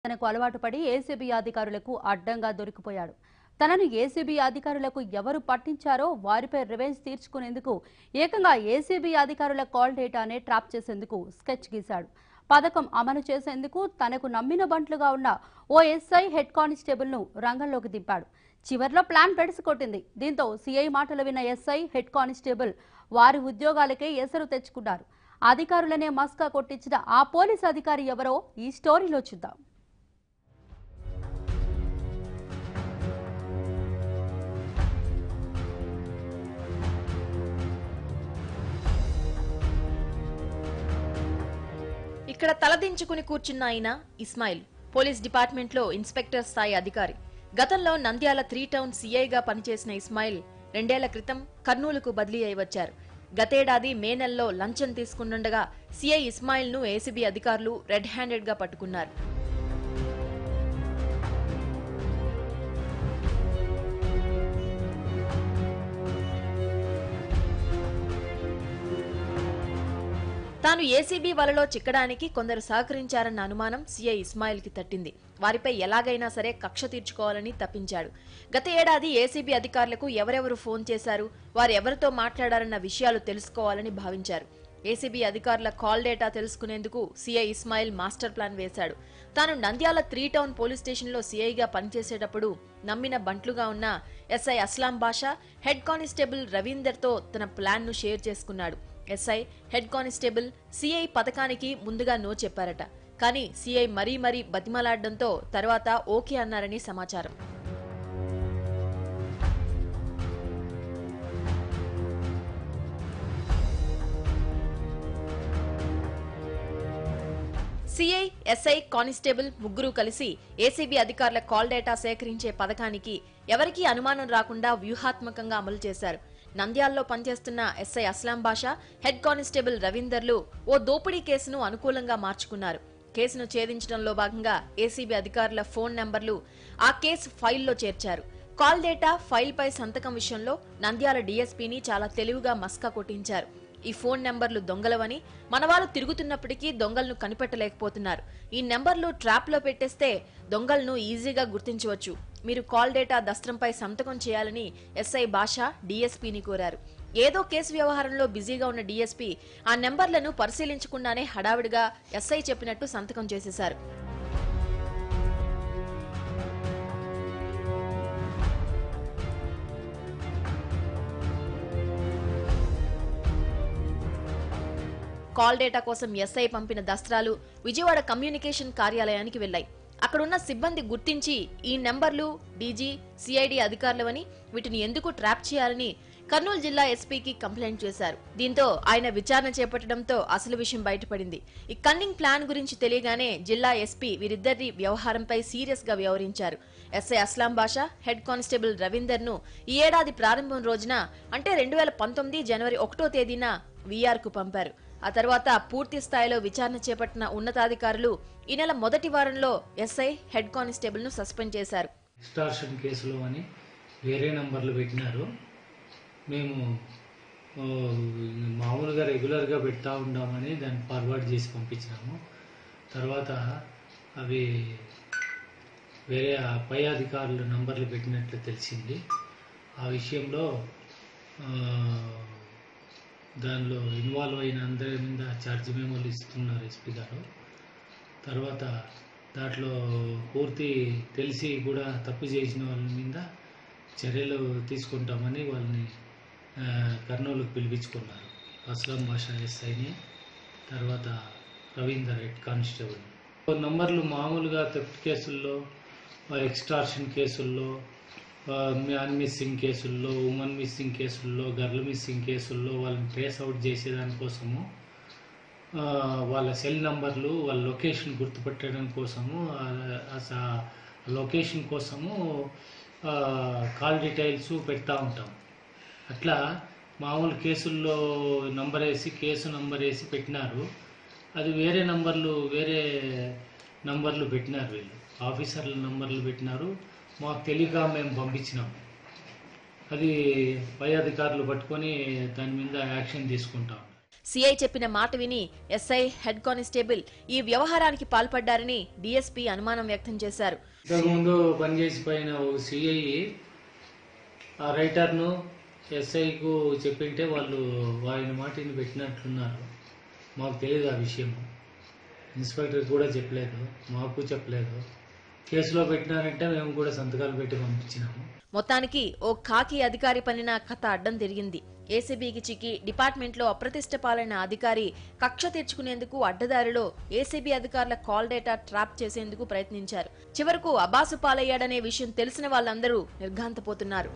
తనకు అలవాటు పడి ఏసీబీ అధికారులకు అడ్డంగా దొరికిపోయాడు. తనను ఏసీబీ అధికారులకు ఎవరు పట్టించారో వారిపై రివెంజ్ తీర్చుకునేందుకు ఏకంగా ఏసీబీ అధికారుల కాల్ డేటానే ట్రాప్ చేసేందుకు స్కెచ్ గీశాడు. పథకం అమలు చేసేందుకు తనకు నమ్మిన బంట్లుగా ఉన్న ఓ ఎస్ఐ హెడ్ కానిస్టేబుల్ ను రంగంలోకి దింపాడు. చివర్లో ప్లాన్ పెడిసికొట్టింది. దీంతో సీఐ మాటలు విన్న ఎస్ఐ హెడ్ కానిస్టేబుల్ వారి ఉద్యోగాలకే ఎసరు తెచ్చుకున్నారు. అధికారులనే మస్కా కొట్టించిన ఆ పోలీస్ అధికారి ఎవరో ఈ స్టోరీలో చూద్దాం. ఇక్కడ తలదించుకుని కూర్చున్న ఆయన ఇస్మాయిల్ పోలీస్ డిపార్ట్మెంట్ లో ఇన్స్పెక్టర్ స్థాయి అధికారి. గతంలో నంద్యాల 3 టౌన్ సీఐగా పనిచేసిన ఇస్మాయిల్ 2 ఏళ్ల క్రితం కర్నూలుకు బదిలీ అయి వచ్చారు. గతేడాది మే నెలలో లంచం తీసుకుంటుండగా సీఐ ఇస్మాయిల్ ను ఏసీబీ అధికారులు రెడ్ హ్యాండెడ్ గా పట్టుకున్నారు. తాను ఏసీబీ వలలో చిక్కడానికి కొందరు సహకరించారన్న అనుమానం సీఐ ఇస్మాయిల్ కి తట్టింది. వారిపై ఎలాగైనా సరే కక్ష తీర్చుకోవాలని తప్పించాడు. గత ఏడాది ఏసీబీ అధికారులకు ఎవరెవరు ఫోన్ చేశారు, వారెవరితో మాట్లాడారన్న విషయాలు తెలుసుకోవాలని భావించారు. ఏసీబీ అధికారుల కాల్ డేటా తెలుసుకునేందుకు సీఐ ఇస్మాయిల్ మాస్టర్ ప్లాన్ వేశాడు. తాను నంద్యాల 3 టౌన్ పోలీస్ స్టేషన్లో సీఐగా పనిచేసేటప్పుడు నమ్మిన బంట్లుగా ఉన్న ఎస్ఐ అస్లాం బాషా, హెడ్ కానిస్టేబుల్ రవీందర్తో తన ప్లాన్ ను షేర్ చేసుకున్నాడు. ఎస్ఐ, హెడ్ కానిస్టేబుల్, సీఐ పథకానికి ముందుగా నో చెప్పారట. కానీ సీఐ మరీ బతిమలాడడంతో తర్వాత ఓకే అన్నారని సమాచారం. సీఐ, ఎస్ఐ, కానిస్టేబుల్ ముగ్గురు కలిసి ఏసీబీ అధికారుల కాల్ డేటా సేకరించే పథకానికి ఎవరికీ అనుమానం రాకుండా వ్యూహాత్మకంగా అమలు చేశారు. నంద్యాలలో పనిచేస్తున్న ఎస్ఐ అస్లాం బాషా, హెడ్ కానిస్టేబుల్ రవీందర్లు ఓ దోపిడీ కేసును అనుకూలంగా మార్చుకున్నారు. కేసును ఛేదించడంలో భాగంగా ఏసీబీ అధికారుల ఫోన్ నంబర్లు ఆ కేసు ఫైల్లో చేర్చారు. కాల్ డేటా ఫైల్పై సంతకం విషయంలో నంద్యాల డీఎస్పీని చాలా తెలివిగా మస్కా కొట్టించారు. ఈ ఫోన్ నెంబర్లు దొంగలవని, మనవాళ్ళు తిరుగుతున్నప్పటికీ దొంగలను కనిపెట్టలేకపోతున్నారు. ఈ నెంబర్లు ట్రాప్ లో పెట్టేస్తే దొంగలను ఈజీగా గుర్తించవచ్చు. మీరు కాల్ డేటా దస్త్రంపై సంతకం చేయాలని ఎస్ఐ బాషా డీఎస్పీని కోరారు. ఏదో కేసు వ్యవహారంలో బిజీగా ఉన్న డీఎస్పీ ఆ నెంబర్లను పరిశీలించకుండానే హడావిడిగా ఎస్ఐ చెప్పినట్టు సంతకం చేసేశారు. కాల్ డేటా కోసం ఎస్ఐ పంపిన దస్త్రాలు విజయవాడ కమ్యూనికేషన్ కార్యాలయానికి వెళ్లాయి. అక్కడున్న సిబ్బంది గుర్తించి ఈ నెంబర్లు డీజీ, సిఐడి అధికారులవని, వీటిని ఎందుకు ట్రాప్ చేయాలని కర్నూలు జిల్లా ఎస్పీకి కంప్లైంట్ చేశారు. దీంతో ఆయన విచారణ చేపట్టడంతో అసలు విషయం బయటపడింది. ఈ కన్నింగ్ ప్లాన్ గురించి తెలియగానే జిల్లా ఎస్పీ వీరిద్దరి వ్యవహారంపై సీరియస్ గా వ్యవహరించారు. ఎస్ఐ అస్లాం బాషా, హెడ్ కానిస్టేబుల్ రవీందర్ ను ఈ ఏడాది ప్రారంభం రోజున అంటే 2019 జనవరి 1వ తేదీన వీఆర్ కు పంపారు. ఆ తర్వాత పూర్తి స్థాయిలో విచారణ చేపట్టిన ఉన్నతాధికారులు ఈ నెల మొదటి వారంలో ఎస్ఐ, హెడ్ కానిస్టేబుల్ ను సస్పెండ్ చేశారు. ఎక్స్టార్షన్ కేసులో అని వేరే నంబర్లు పెట్టినారు. మేము మామూలుగా రెగ్యులర్గా పెడతా ఉంటామని దాన్ని ఫార్వర్డ్ చేసి పంపించినాము. తర్వాత అవి వేరే పై అధికారుల నంబర్లు పెట్టినట్లు తెలిసింది. ఆ విషయంలో దానిలో ఇన్వాల్వ్ అయిన అందరి మీద ఛార్జ్ మెమోలు ఇస్తున్నారు ఎస్పీ గారు. తర్వాత దాంట్లో పూర్తి తెలిసి కూడా తప్పు చేసిన వాళ్ళ మీద చర్యలు తీసుకుంటామని వాళ్ళని కర్నూలుకు పిలిపించుకున్నారు. అస్లాం బాషా ఎస్ఐని, తర్వాత రవీందర్ హెడ్ కానిస్టేబుల్. నంబర్లు మామూలుగా థెఫ్ట్ కేసుల్లో, ఎక్స్టార్షన్ కేసుల్లో, మ్యాన్ మిస్సింగ్ కేసుల్లో, ఉమెన్ మిస్సింగ్ కేసుల్లో, గర్ల్ మిస్సింగ్ కేసుల్లో వాళ్ళని ట్రేస్ అవుట్ చేసేదానికోసము, వాళ్ళ సెల్ నంబర్లు, వాళ్ళ లొకేషన్ గుర్తుపెట్టడం కోసము, లొకేషన్ కోసము కాల్ డీటెయిల్స్ పెడతా ఉంటాం. అట్లా మామూలు కేసుల్లో నంబర్ వేసి, కేసు నంబర్ వేసి పెట్టినారు. అది వేరే నంబర్లు పెట్టినారు. వీళ్ళు ఆఫీసర్ల నంబర్లు పెట్టినారు. మాకు తెలియక మేము పంపించినాం. అది పై అధికారులు పట్టుకొని దాని మీద యాక్షన్ తీసుకుంటాం. సీఐ చెప్పిన మాట విని ఎస్ఐ, హెడ్ కానిస్టేబుల్ ఈ వ్యవహారానికి పాల్పడ్డారని డీఎస్పీ అనుమానం వ్యక్తం చేశారు. ఇంతకుముందు పనిచేసిపోయిన ఒక సిఐ ఆ రైటర్ను ఎస్ఐకు చెప్పింటే వాళ్ళు ఆయన మాటిని పెట్టినట్లున్నారు. మాకు తెలియదు ఆ విషయం. ఇన్స్పెక్టర్ కూడా చెప్పలేదు, మాకు చెప్పలేదు. కేసులో పెట్టినారంటే మేము కూడా సంతకాలు పెట్టి పంపించినాము. మొత్తానికి ఓ ఖాకీ అధికారి పనిన కథ అడ్డం తిరిగింది. ఏసీబీకి చిక్కి డిపార్ట్మెంట్లో అప్రతిష్ట పాలైన అధికారి కక్ష తీర్చుకునేందుకు అడ్డదారిలో ఏసీబీ అధికారుల కాల్ డేటా ట్రాప్ చేసేందుకు ప్రయత్నించారు. చివరకు అబాసు పాలయ్యాడనే విషయం తెలిసిన వాళ్ళందరూ నిర్ఘాంతపోతున్నారు.